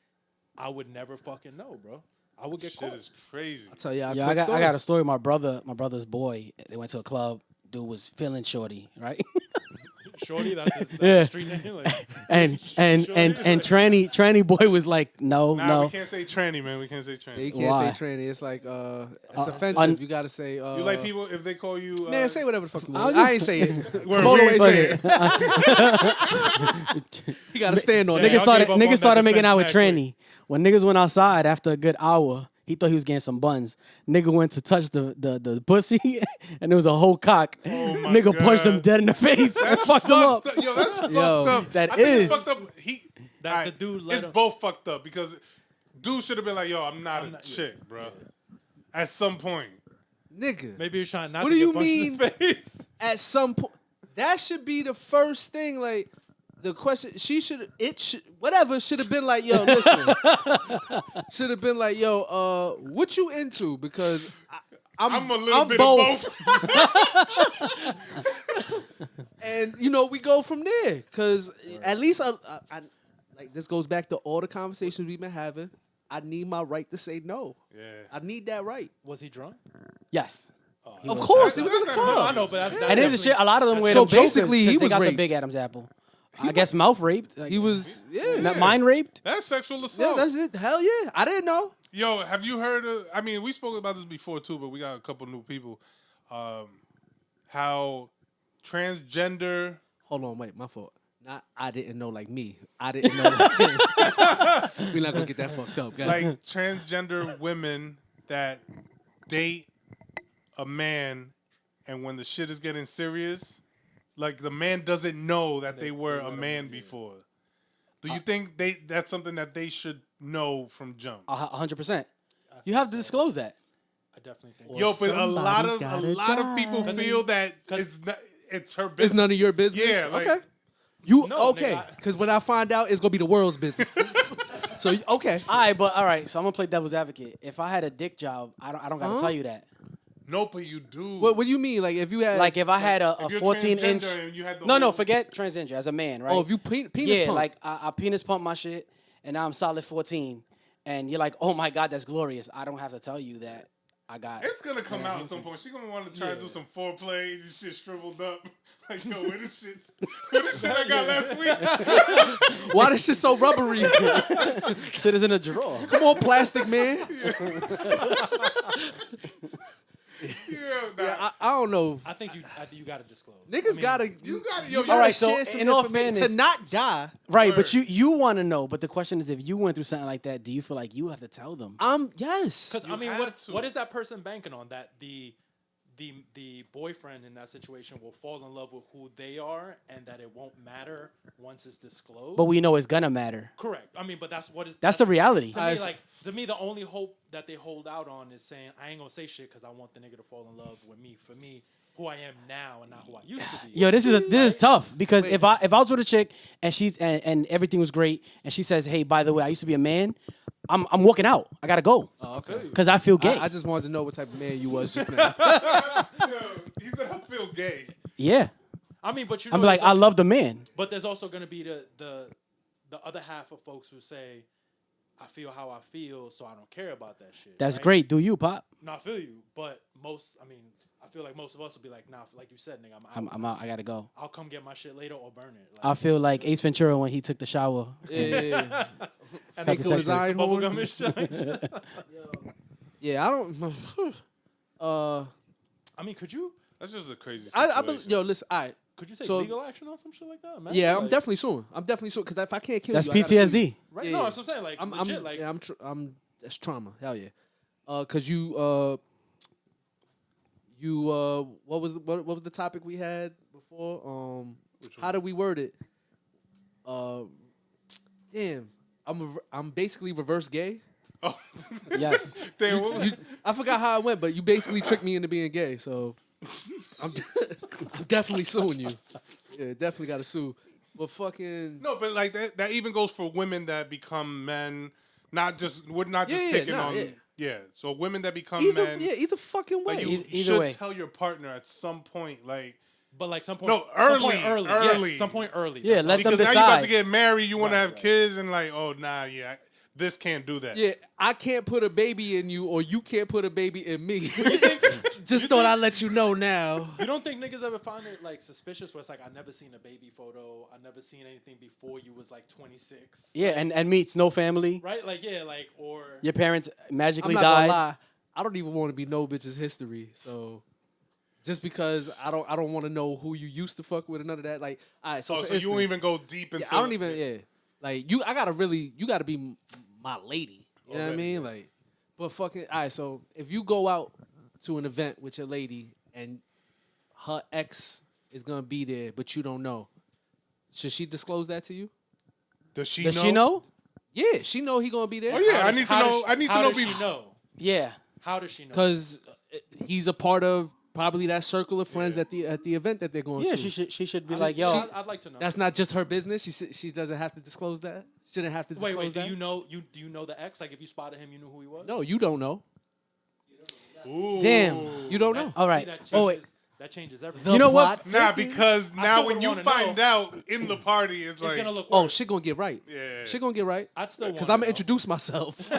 I would never fucking know, bro. I would get Shit caught. is crazy. Tell y'all, Yeah, I got a story. My brother's boy. They went to a club. Dude was feeling shorty, right? Shorty, that's his Yeah. street name. Like, and Shorty. tranny boy was like, no, Nah, no. we can't say tranny, man. We can't say tranny. Yeah, you can't Why? say tranny. It's like it's offensive. un- You gotta say. You like people if they call you? Man, say whatever the fuck you want. I'll I ain't say it. Word, Come on, we away, ain't say it. You gotta stand on Yeah, that. y'all gave up on Niggas that started making defense out with mad quick. tranny. When niggas went outside after a good hour, he thought he was getting some buns. Nigga went to touch the pussy, and there was a whole cock. Oh my Nigga punched him God. dead in the face and fucked him up. Yo, that's fucked Yo, up. that I think is. it's fucked up. That Alright, the dude let it's him- both fucked up because dude should have been like, "Yo, I'm not a chick, bro." At some point, Nigga. Maybe you're trying not What to do get you punched in the face. At some point, that should be the first thing. Like the question, whatever should have been like, yo, listen. Should have been like, yo, what you into? Because I'm a little bit both. of both. And you know we go from there. Cause at least I like this goes back to all the conversations we've been having. I need my right to say no. Yeah. I need that right. Was he drunk? Yes. Of course, it was in the That's club. I know, but that's And there's a shit. A lot of them wear So them Jordans basically, 'cause he they was got the raped. big Adam's apple. I guess mouth raped. Like, He was, yeah. mind raped. That's sexual Yeah, assault. that's it. Hell yeah. I didn't know. Yo, have you heard of? I mean, we spoke about this before too, but we got a couple new people. How transgender. Hold on, wait, my fault. Not I didn't know like me. I didn't know. We're not gonna get that fucked up, guys. Like transgender women that date a man, and when the shit is getting serious, like the man doesn't know that they were a man before. Do you think that's something that they should know from jump? 100%. You have to disclose that. I definitely think. Yo, but a lot somebody of gotta people die. feel that it's her business. It's none of your business. Yeah, like- okay. You No, okay? nigga, Because when I find out, it's gonna be the world's business. So okay. All right. So I'm gonna play devil's advocate. If I had a dick job, I don't gotta tell you that. No, but you do. What do you mean? Like if you had Like if I had a If you're 14-inch. transgender and you had the No, whole- forget transgender as a man, right? oh if you penis yeah, pump. like I penis pump my shit, and now I'm solid 14, and you're like, oh my god, that's glorious. I don't have to tell you that I got. It's gonna come out at some point. She's gonna want to try to do some foreplay. This shit shriveled up. Like, yo, where this shit I got last week? Why this shit so rubbery? Shit is in a drawer. Come on, plastic man. Nah, I don't know. I think you got to disclose. Niggas gotta you got yo. All right, share so some in all information fairness- to not die. Right, Word. but you want to know. But the question is, if you went through something like that, do you feel like you have to tell them? Yes. Because You have to. what is that person banking on? That the boyfriend in that situation will fall in love with who they are, and that it won't matter once it's disclosed. But we know it's gonna matter. Correct. I mean, but that's what is. That's the reality. To me, the only hope that they hold out on is saying, I ain't gonna say shit because I want the nigga to fall in love with me. For me, who I am now and not who I used to be. Yo, this is tough because if I was with a chick and she's and everything was great and she says, hey, by the way, I used to be a man, I'm walking out. I gotta go. Oh, okay. Because I feel gay. I just wanted to know what type of man you was just now. Yo, he said I feel gay. Yeah. I mean, but you. I'm know, like, there's I love the man. But there's also going to be the other half of folks who say, I feel how I feel, so I don't care about that shit. That's right? great. Do you, Pop? No, I feel you. But I feel like most of us will be like, nah, like you said, nigga, I'm out. I gotta go. I'll come get my shit later or burn it. I feel like Ace Ventura when he took the shower. Yeah. and Fake then his iron horn. bubblegum and shit. Yeah, I don't. I mean, could you That's just a crazy situation. Yo, listen. All right. say So- legal action on some shit like that? Man? Yeah, I'm Like, definitely suing. Because if I can't kill That's you, I gotta sue you. PTSD. right. Yeah, No, yeah. that's what I'm saying. Like, legit, like, I'm that's trauma. Hell yeah. Cause what was the topic we had before? How did we word it? Damn. I'm basically reverse gay. Yes. Damn, what was- I forgot how it went, but you basically tricked me into being gay, so I'm definitely suing you. Yeah, definitely got to sue. But fucking no, but like that even goes for women that become men. We're not just Yeah, picking nah, on. yeah. Yeah, so women that become either men. either fucking way. Like you Either should way. tell your partner at some point, like but like some point. No, some point early. Yeah, some point early. Yeah, That's let all. them because now you're about to decide. get married, you want to Right, have right. kids, and like, oh nah, yeah, this can't do that. Yeah, I can't put a baby in you, or you can't put a baby in me. Just thought I'd let you know now. You don't think niggas ever find it like suspicious where it's like, I never seen a baby photo, I never seen anything before you was like 26. Yeah, and meets no family. Right? Like, yeah, like, or. Your parents I'm magically not gonna died. lie. I don't even want to be no bitch's history. So just because I don't want to know who you used to fuck with and none of that. Like, all right, so Oh, for so you won't instance, even go deep into. I don't even. Yeah, like you gotta be my lady. You know what I Already, mean? yeah. Like, but fucking. All right, so if you go out to an event with your lady and her ex is gonna be there, but you don't know, should she disclose that to you? Does she Does know? she know? Yeah, she know he gonna be there. Oh yeah, How I does- need to how know. does she- I need to how know. does she know? Yeah. How does she know? Because he's a part of probably that circle of friends at the event that they're going Yeah, to. she should be like, yo, I'd like to know. That's not just her business. She doesn't have to disclose that. Shouldn't have to disclose Wait, that. do you know the ex? Like, if you spotted him, you knew who he was? No, you don't know. Ooh. damn. You don't know. All right. See, that Oh, wait. changes, that changes everything. You know what? Nah, because now still when would you wanna find know. out in the party, it's It's like, gonna look Oh, worse. shit gonna get right. Yeah. Shit gonna get right. I'd still Because wanna I'm gonna know. introduce myself.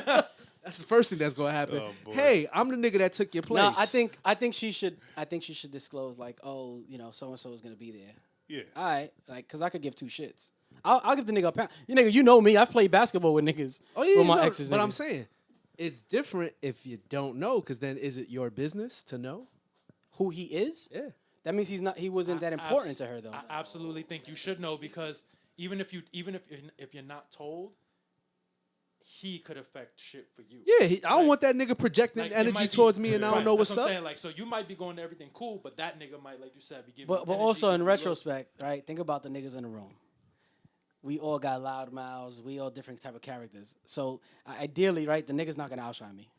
That's the first thing that's gonna happen. Oh, boy. Hey, I'm the nigga that took your place. No, I think she should disclose like, oh, so and so is gonna be there. Yeah. All right, like, cause I could give two shits. I'll give the nigga a pound. You know me. I've played basketball with niggas. Oh yeah, with my no, exes. but I'm niggas. saying it's different if you don't know, because then is it your business to know? Who he is. Yeah. That means he wasn't that important to her though. I absolutely think you should know, because even if you're not told, he could affect shit for you. Yeah, I don't want that nigga projecting Like, it energy might be- towards me and I don't right, know that's what's what up. I'm saying. Like, so you might be going to everything cool, but that nigga might, like you said, be giving. But you energy, also in giving you looks. retrospect, right? Think about the niggas in the room. We all got loud mouths. We all different type of characters. So ideally, right, the nigga's not gonna outshine me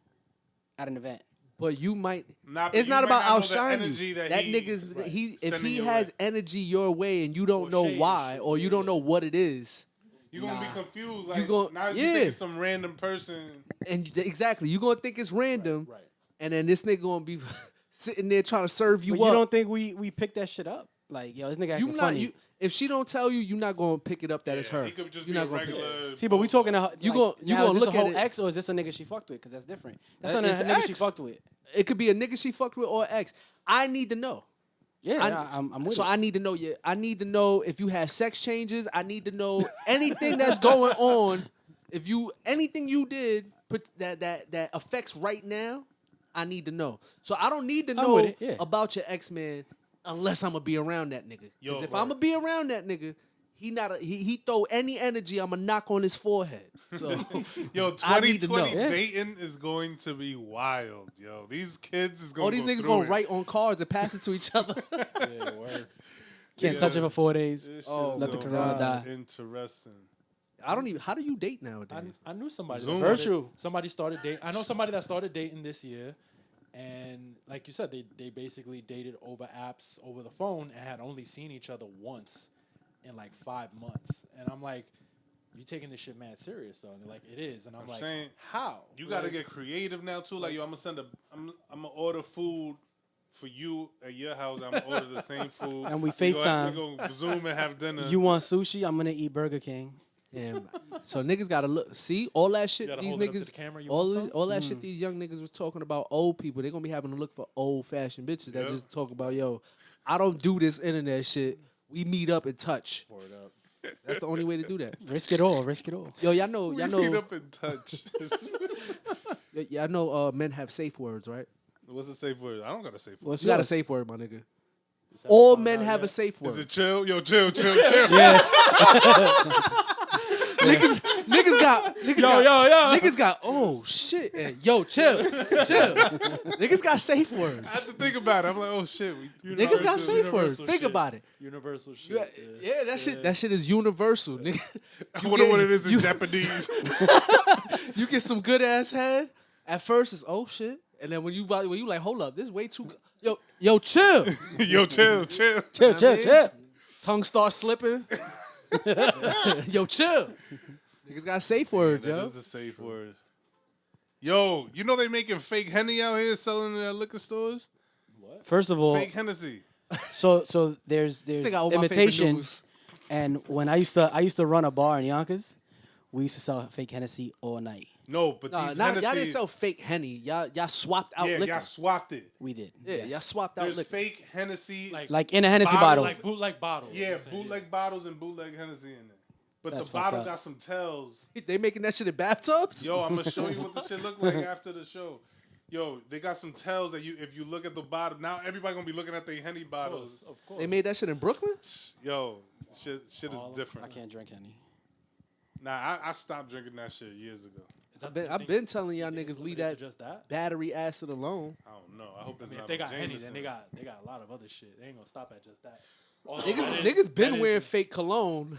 at an event. But you might. Nah, but It's you not might about not know the outshining energy you. that That he- nigga's right, if sending he your has way. energy your way and you don't Or know shade, why shit, or you don't know what it is, You're gonna Nah. be confused. Like, gon- now you yeah. think it's some random person. and exactly you gonna think it's random, Right. and then this nigga gonna be sitting there trying to serve you But you up. don't think we picked that shit up? Like, yo, this nigga acting You not funny. you. If she don't tell you, you're not gonna pick it up that it's Yeah, her. He could just You're be a not gonna pick it. regular. See, but we talking to her. You like, gon- you now, gonna is this look a at whole it- ex or is this a nigga she fucked with? Because that's different. That's That- not a it's nigga she ex. fucked with. It could be a nigga she fucked with or ex. I need to know. Yeah, I'm with so it. I need to know. Yeah, I need to know if you have sex changes. I need to know anything that's going on. If you anything you did that affects right now, I need to know. So I don't need to I'm know with it, yeah. about your ex man unless I'm gonna be around that nigga. Yo, Because if right. I'm gonna be around that nigga, he throw any energy, I'm gonna knock on his forehead. So Yo, I need to 2020 know. Yeah. dating is going to be wild, yo. These kids is going all to these go niggas through gonna it. write on cards and pass it to each other. Yeah, word. Can't touch it for 4 days. This shit Oh, is let the gonna corona be die. Interesting. I don't even. How do you date nowadays? I knew somebody. Zoom. That started, Virtual. somebody started dating. I know somebody that started dating this year, and like you said, they basically dated over apps, over the phone, and had only seen each other once in like 5 months. And I'm like, you taking this shit mad serious though? And they're like, it is. And I'm like, saying, how? You got to Like, get creative now too. Like, yo, I'm gonna order food for you at your house. I'm gonna order the same food, And we go have- FaceTime. We gonna Zoom and have dinner. You want sushi? I'm gonna eat Burger King. Damn. So niggas gotta look. See all that shit. gotta These hold it up to niggas. the camera you all want this, some? all that shit. These young niggas was talking about old people. They're gonna be having to look for old fashioned bitches that Yep. just talk about yo. I don't do this internet shit. We meet up and touch. Word up. That's the only way to do that. Risk it all. Risk it all. Yo, y'all know. We Y'all meet know. up in touch. Y'all know. Men have safe words, right? What's the safe word? I don't got a safe word. What's You got a yours? safe word, my nigga. Just haven't All found men out have yet. a safe word. Is it chill? Yo, chill, chill, chill. Yeah. Niggas got. Niggas got. Oh shit. And yo, chill. Niggas got safe words. I had to think about it. I'm like, oh shit. Niggas got safe words. Universal Think shit. about it. Universal shit. Yeah, that shit. That shit is universal, nigga. I wonder what it is in Japanese. You get some good ass head. At first, it's oh shit, and then when you like, hold up, this is way too. Yo, chill. Yo, chill, chill. Chill, chill, mean? chill. Tongue starts slipping. Yo, chill. Niggas got safe words, That yo. is the safe word. Yo, you know they making fake Henny out here selling in their liquor stores? First of all, Fake Hennessy. so there's Nigga got all my favorite imitation, news. and when I used to run a bar in Yonkers, we used to sell fake Hennessy all night. No, but Nah, these y'all Hennessy. didn't sell fake Henny. Y'all swapped out yeah, liquor. y'all swapped it. We did. Yeah, y'all swapped out There's liquor. fake Hennessy. Like in a Hennessy Bottle, bottle. Like bootleg bottles. yeah, you're saying, bootleg bottles and bootleg Hennessy in there. But That's the fucked bottle up. got some tells. They making that shit in bathtubs? Yo, I'm gonna show you what the shit look like after the show. Yo, they got some tells that if you look at the bottle, now everybody gonna be looking at their Henny Of bottles. course, of course. They made that shit in Brooklyn? Yo, shit is I different. can't drink Henny. Nah, I stopped drinking that shit years ago. Is that- I've you been think telling y'all it's niggas leave limited to that just that. battery acid alone. I don't know. I hope I it's mean, not. if they got a Henny, Jameson. then they got a lot of other shit. They ain't gonna stop at just that. Niggas been wearing fake cologne.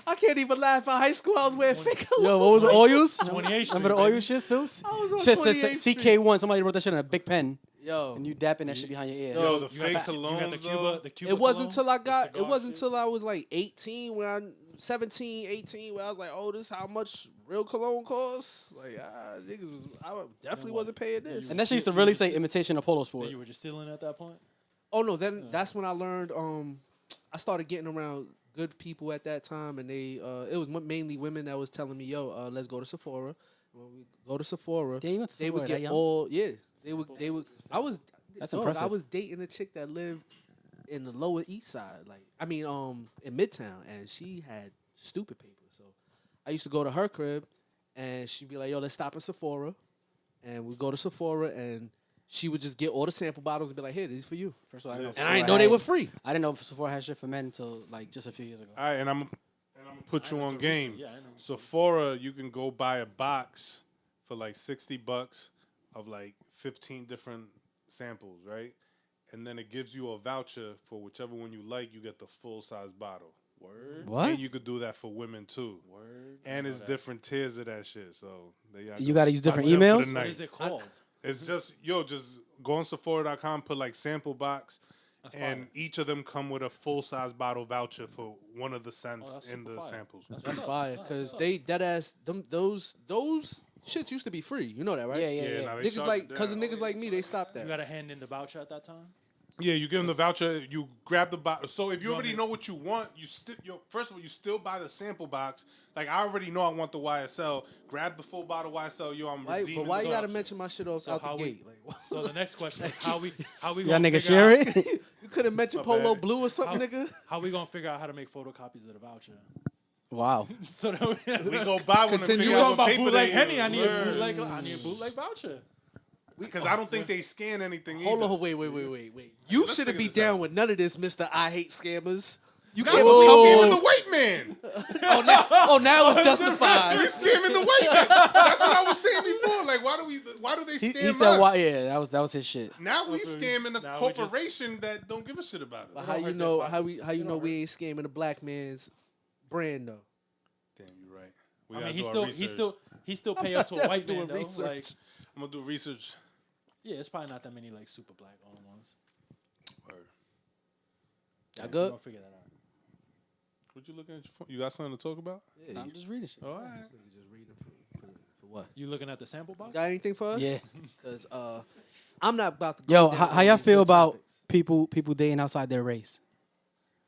I can't even laugh. In high school, I was wearing fake cologne. Yo, what was the oils? 28th Remember the Street, oil baby. shits too? I was on Shit 28th says Street. CK1. Somebody wrote that shit in a big pen, Yo, and you dapping that shit behind your ear. Yo, the You got fake that- you got colognes the though. Cuba, the Cuba it wasn't cologne, till I the got. It cigar wasn't shit. till I was like 18, when I 17, 18, where I was like, oh, this is how much real cologne costs. Like, niggas was. I definitely wasn't paying this. And that shit used to really say imitation of polo sport. Then you were just stealing at that point. Oh no, then that's when I learned. I started getting around good people at that time, and they it was mainly women that was telling me, "Yo, let's go to Sephora. when we go to Sephora, Damn, you went to they would Sephora that get young? all They would. I was. That's dog, impressive. I was dating a chick that lived in the Lower East Side, in Midtown, and she had stupid paper. So I used to go to her crib, and she'd be like, "Yo, let's stop at Sephora," and we go to Sephora, and she would just get all the sample bottles and be like, "Here, these for you." First of all, I didn't know And I didn't Sephora know they had- were free. I didn't know Sephora had shit for men until like just a few years ago. All right, and I'm gonna put you on game. Yeah, I know. Sephora, you can go buy a box for like $60 of like 15 different samples, right? And then it gives you a voucher for whichever one you like. You get the full size bottle. Word. What? And you could do that for women too. Word. And it's different tiers of that shit. So You gotta use different Top 10 for emails? the What night. is it called? It's just go on Sephora.com, put like sample box, and fire. each of them come with a full size bottle voucher for one of the scents that's in super the fire. samples. That's fire, cause they that ass those shits used to be free. You know that, right? Yeah, yeah, Yeah, yeah. now they Niggas charge like, it cause of down. niggas like me, they stopped You that. gotta hand in the voucher at that time. Yeah, you give them the voucher. You grab the box. So if you want already me- know what you want, first of all, you still buy the sample box. Like I already know I want the YSL. Grab the full bottle YSL. Yo, I'm Why, redeeming. but why the you gotta voucher. mention my shit So out the how we- gate? Like, what? So the next question is how we Y'all gonna niggas figure share out- it? You could have mentioned My Polo bad. Blue or something, nigga. How we gonna figure out how to make photocopies of the voucher? Wow. So that we We go buy one and Continue. You figure out talking what about paper bootleg they Henny? use. I need a Word. bootleg voucher. Because I don't think they scan anything Hold either. on, wait. You Let's shouldn't figure be this down out. with none of this, Mr. I hate scammers. You Nah, can't but we believe scamming the white man. Oh, now it's We justified. scamming the white man. That's what I was saying before. Like, why do they He, scam he said, us? "Why?" Yeah, that was his shit. Now we scamming a Now we just- corporation that don't give a shit about But us. how you hurt know their how pockets. you know we ain't scamming the black man's brand though? Damn, you're right. We I gotta mean, do our research. he still pay up to a white man doing though. research. Like, I'm gonna do research. yeah, it's probably not that many like super black owned ones. Word. Y'all We're good? gonna figure that out. What you looking at your phone? You got something to talk about? Yeah, I'm just reading shit. All right. just reading for what? You looking at the sample box? Got anything for us? Yeah. Because I'm not about to. Go Yo, down how all y'all these feel good about topics. people dating outside their race?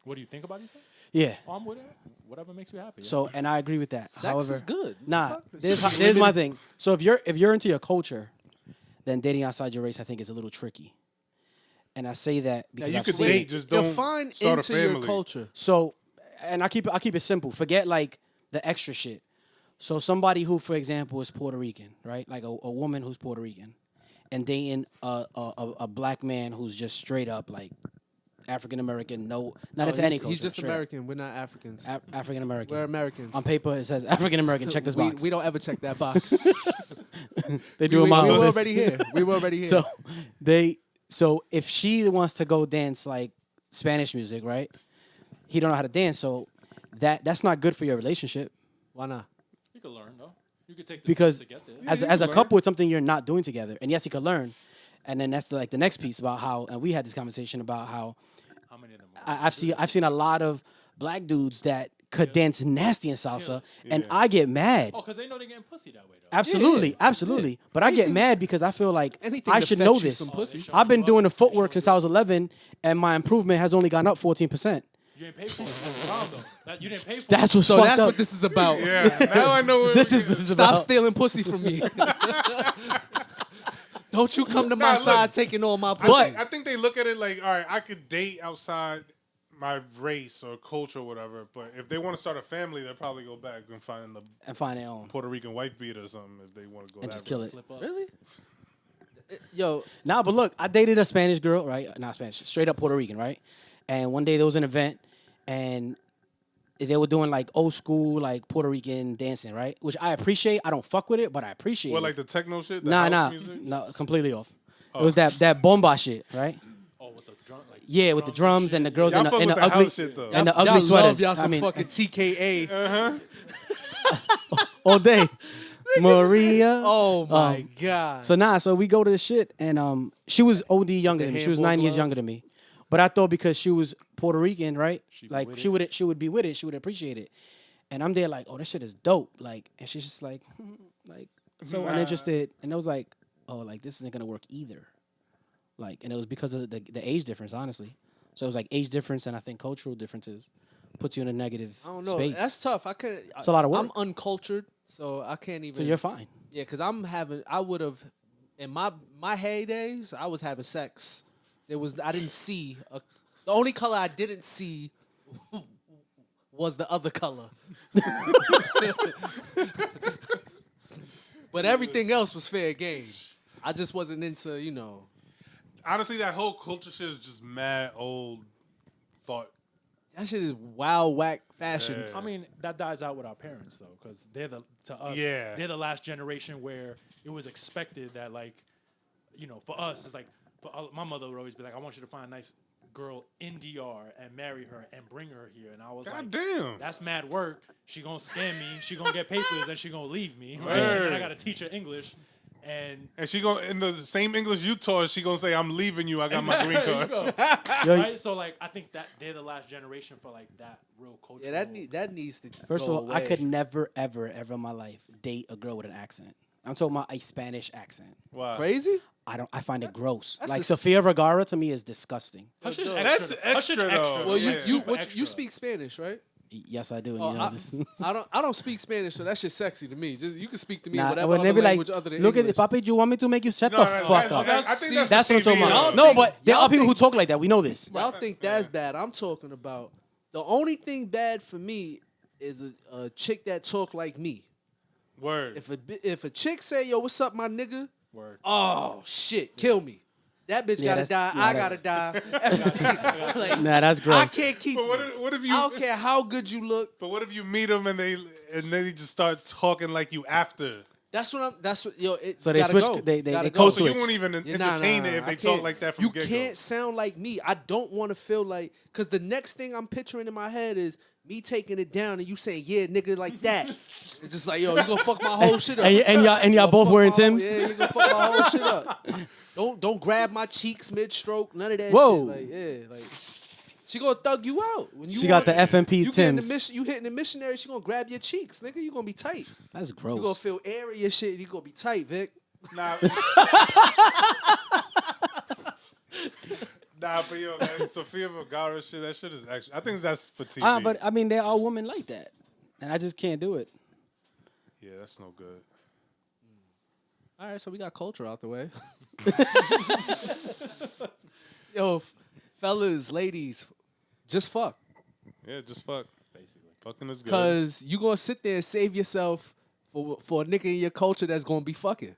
What do you think about these things? Yeah. Oh, I'm with it. Whatever makes you happy. Yeah. So, and I agree with that. Sex However, is good. nah. Fuck. There's my thing. So if you're into your culture, then dating outside your race, I think, is a little tricky. And I say that Now because you I've could seen date, it. just don't Define start into a your family. culture. So, and I keep it simple. Forget like the extra shit. So somebody who, for example, is Puerto Rican, right? Like a woman who's Puerto Rican, and dating a black man who's just straight up like African American, not into any culture. He's just straight up. American. We're not Africans. African American. We're Americans. On paper, it says African American. Check this we, box. we don't ever check that box. they do we, in my we were office. already here. We were already here. So if she wants to go dance like Spanish music, right? He don't know how to dance, so that's not good for your relationship. Why not? you could learn though. You could take the Because steps to get there. as a couple, it's something you're not doing together. And yes, he could learn. And then that's the next piece about how, and we had this conversation about how How many of them? I've seen a lot of black dudes that could dance nasty in salsa, and Yeah. I get mad. Oh, because they know they're getting pussy that way though. Absolutely, absolutely. But I get mad because I feel like anything I to should fetch know you this. some pussy. I've been doing the footwork since I was 11, and my improvement has only gone up 14%. You ain't paid for it. That's the problem though. You didn't pay for That's it. what's So fucked that's up. what this is about. Yeah, now I know what This is Stop about. stealing pussy from me. Don't you come to my Nah, look, side taking all my pussy. I think they look at it like, all right, I could date outside my race or culture or whatever, but if they want to start a family, they'll probably go back and find the And find their own. Puerto Rican wife beater or something if they want to go And that just kill route. it. Slip up. Really? Yo, Nah, but look, I dated a Spanish girl, right? Not Spanish, straight up Puerto Rican, right? And one day there was an event, and they were doing like old school, like Puerto Rican dancing, right? Which I appreciate. I don't fuck with it, but I appreciate What, it. like the techno shit? The Nah, house music? no, completely off. It was that bomba shit, right? Oh, with the drum. Like, Yeah, with the drums and the girls Y'all in fuck the with the ugly house shit, though. and the y'all ugly sweaters. love y'all some I mean, fucking TKA. all day. Maria. Oh my god. So we go to the shit, and she was OD younger than me. She was handball 9 years glove? younger than me. But I thought because she was Puerto Rican, right? be Like with she would be with it. She would appreciate it. And I'm there like, oh, this shit is dope. Like, and she's just like, like so uninterested. And I was like, oh, like this isn't gonna work either. Like, and it was because of the age difference, honestly. So it was like age difference, and I think cultural differences puts you in a negative I don't know. space. That's tough. I couldn't. It's a lot of work. I'm uncultured, so I can't even. So you're fine. Yeah, because I would have, in my heydays, I was having sex. I didn't see, the only color I didn't see was the other color. But everything else was fair game. I just wasn't into, Honestly, that whole culture shit is just mad old thought. that shit is wild, whack fashion. Yeah. I mean, that dies out with our parents though, because they're Yeah. they're the last generation where it was expected that, like, for us, it's like my mother would always be like, I want you to find a nice girl in DR and marry her and bring her here, and I was God like, damn. that's mad work. She gonna scam me. She gonna get papers, and she gonna leave me. Right? Word. And then I gotta teach her English, and And she gonna, in the same English you taught her, she gonna say, I'm leaving you, I got my green there you card. go. Right? So like, I think that they're the last generation for like that real culture. Yeah, that needs to First go of all, I away. could never, ever in my life date a girl with an accent. I'm talking about a Spanish accent. Wow. Crazy? I find it gross. That's Like the Sofia Vergara to me is disgusting. Her shit That's Her shit extra, though. Well, Yeah. you extra. speak Spanish, right? Yes, I do. And Oh, you know this. I don't speak Spanish, so that shit's sexy to me. Just you can speak to me Nah, whatever when other they be language like, other than look English. at Papi, you want me to make you shut No, the no, fuck that's- up? I think See, that's, That's the what I'm talking TV, about. though. No, but there y'all are people who think- talk like that. We know this. Y'all think that's bad. I'm talking about the only thing bad for me is a chick that talk like me. Word. If a chick say, yo, what's up, my nigga? Word. Oh shit, kill me. That bitch Yeah, gotta die. that's- I yeah, gotta die. Everything. Like, Nah, that's I gross. can't keep. But what if you? I don't care how good you look. But what if you meet them and they just start talking like you after? That's what yo. It, So they gotta switch- Go. they Gotta code go. So you switch. won't even Yeah, entertain it if I they talk can't. like that from You get go. can't sound like me. I don't want to feel like, because the next thing I'm picturing in my head is me taking it down and you saying, yeah, nigga, like that. It's just like, yo, you gonna fuck my whole shit up. And y'all You gonna both fuck wearing my whole- Timbs. Yeah, you gonna fuck my whole shit up. Don't grab my cheeks mid stroke. None of that Whoa. shit. Like, yeah, like she gonna thug you out. When you She got the want- FMP you getting the Timbs. you hitting the missionary, she gonna grab your cheeks, nigga. You gonna be tight. That's You gonna gross. feel airy and shit. You gonna be tight, Vic. Nah. Nah, but yo, that Sofia Vergara shit, that shit is actually, I think that's for TV. But I mean, there are women like that, and I just can't do it. Yeah, that's no good. All right, so we got culture out the way. Yo, fellas, ladies, just fuck. Yeah, just fuck. Basically. Fucking is good. Because you going to sit there and save yourself for a nigga in your culture that's going to be fucking.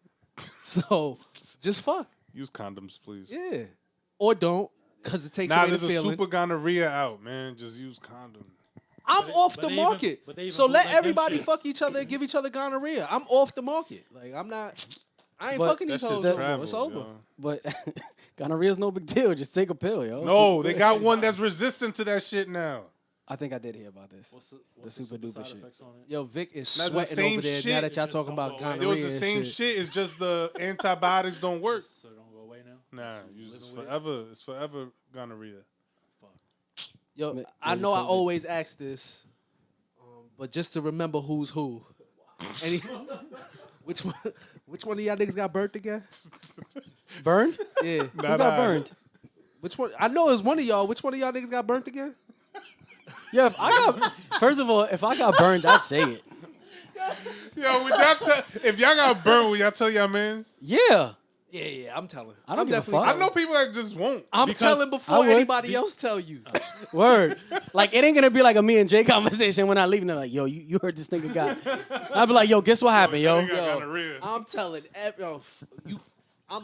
So, just fuck. Use condoms, please. Yeah. Or don't, because it takes Nah, away the there's a feeling. super gonorrhea out, man. Just use condoms. I'm off but the they even- market. but they even So let bootleg them everybody shits. fuck each other and give each other gonorrhea. I'm off the market. Like, I ain't But fucking these That hoes shit no more. It's travel, over. yo. But gonorrhea's no big deal. Just take a pill, yo. No, they got one that's resistant to that shit now. I think I did hear about this. What's super duper side shit. effects on it? Yo, Vic is That's the sweating same over there now shit. that y'all Just talking don't about go away. gonorrhea. It was the and same shit. shit. It's just the antibiotics don't work. So it don't go away now. Nah, it's forever. It's forever gonorrhea. Yo, Ma- I maybe know I COVID. always ask this, but just to remember who's who. Any, which one of y'all niggas got burnt again? Burned? Yeah. Who got burned? Which one? I know it's one of y'all. Which one of y'all niggas got burnt again? Yeah, first of all, if I got burned, I'd say it. Yo, would y'all if y'all got burned, would y'all tell y'all man? Yeah. Yeah, I'm telling. I don't I'm give a definitely fuck. I telling. know people that just won't. I'm Because telling I before would. anybody else tell you. Word. Like, it ain't gonna be like a me and Jay conversation when I leave. And they're like, yo, you heard this nigga got. I'd be like, yo, guess what happened, yo? They got gonorrhea. I'm telling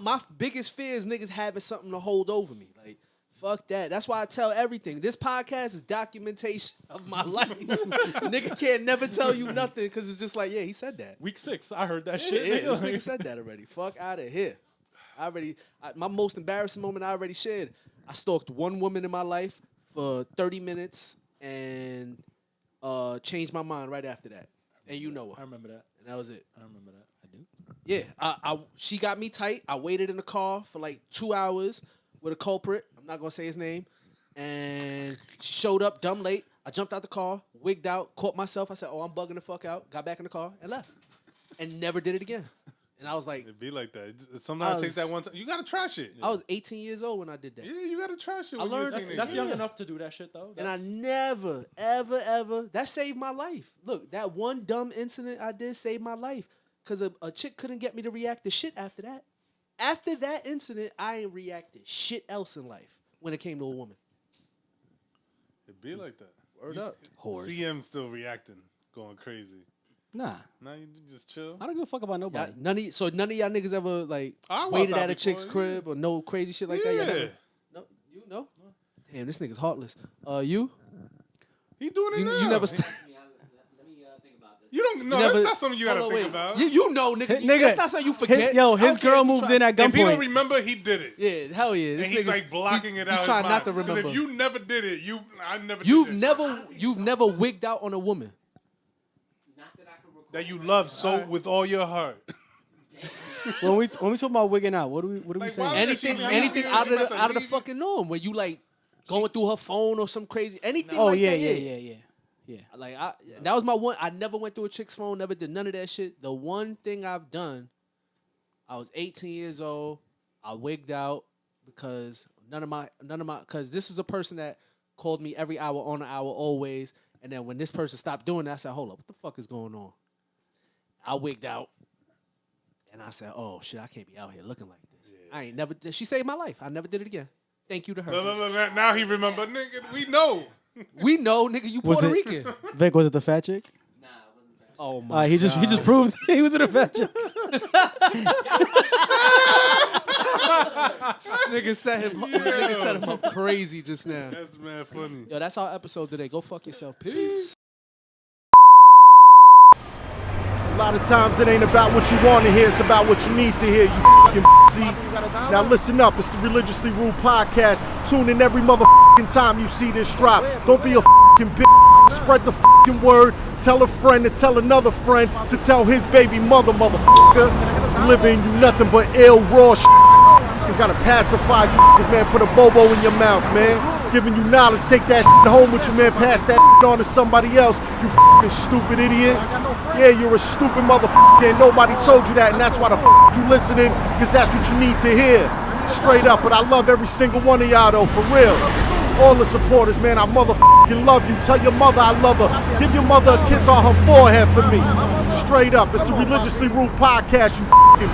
my biggest fear is niggas having something to hold over me. Like, fuck that. That's why I tell everything. This podcast is documentation of my life. Nigga can't never tell you nothing because it's just like, yeah, he said that. Week 6, I heard that Yeah, shit. this nigga said that already. Fuck out of here. My most embarrassing moment I already shared. I stalked one woman in my life for 30 minutes and changed my mind right after that. And you know I her. remember that. And that was it. I remember that. I do. Yeah, she got me tight. I waited in the car for like 2 hours with a culprit. I'm not gonna say his name. And she showed up dumb late. I jumped out the car, wigged out, caught myself. I said, "Oh, I'm bugging the fuck out." Got back in the car and left, and never did it again. And I was like, It be like that. Sometimes it takes that one time. You gotta try shit. I was 18 years old when I did that. Yeah, you gotta try shit. I when you're a learned- teenager. That's young Yeah. enough to do that shit though. And I That's- never, ever, ever, that saved my life. Look, that one dumb incident I did saved my life. because a chick couldn't get me to react to shit after that. After that incident, I ain't reacted shit else in life when it came to a woman. It be like that. Word You up. Horse. CM still reacting, going crazy. Nah, Now you just chill. I don't give a fuck about nobody. None of y'all niggas ever like I walked waited out at a chick's before, yeah. crib or no crazy shit like that? Y'all Yeah. never, no, you know? Damn, this nigga's heartless. You? He doing it now. You never. Let me think about this. You don't know. never- That's not something you gotta Hold on, think wait. about. You know, nigga. Nigga, That's not something you forget. His I don't care girl if you moved try- in at If he don't gunpoint. remember, he did it. Yeah, hell yeah. And This he's nigga, like blocking it out. You his try not mind. to 'Cause remember. If you never did it, I never. did You've this shit. you've never wigged out on a woman. Not that I can recall. That you love so with all your heart. When we talk about wigging out, what do we Like, saying? why- Anything she- anything she out about to of the leave. fucking norm where you like going through her phone or some crazy anything Oh like yeah, that. yeah. Like that was my one. I never went through a chick's phone. Never did none of that shit. The one thing I've done, I was 18 years old. I wigged out because none of my because this was a person that called me every hour on the hour always. And then when this person stopped doing that, I said, "Hold up, what the fuck is going on?" I wigged out, and I said, "Oh shit, I can't be out here looking like this." I ain't never. She saved my life. I never did it again. Thank you to her. No. Now he remember, nigga. We know. We know, nigga, you Was Puerto it- Rican. Vic, was it the fat chick? Nah, it wasn't bad. Oh my. He just proved he was in a fat chick. Nigga set him up crazy just now. That's mad funny. Yo, that's our episode today. Go fuck yourself. Peace. A lot of times it ain't about what you want to hear, it's about what you need to hear, you fucking see. Now listen up, it's the Religiously Ruled Podcast. Tune in every motherfucking time you see this drop. Don't be a fucking bitch. Spread the fucking word. Tell a friend to tell another friend to tell his baby mother, motherfucker. Living you nothing but ill, raw shit. He's gotta pacify you niggas, man. Put a bobo in your mouth, man. Giving you knowledge, take that shit home with you, man. Pass that shit on to somebody else, you fucking stupid idiot. Yeah, you're a stupid motherfucker and nobody told you that, and that's why the fuck you listening, because that's what you need to hear. Straight up, but I love every single one of y'all though, for real. All the supporters, man, I motherfucking love you. Tell your mother I love her. Give your mother a kiss on her forehead for me. Straight up, it's the Religiously Ruled Podcast, you fucking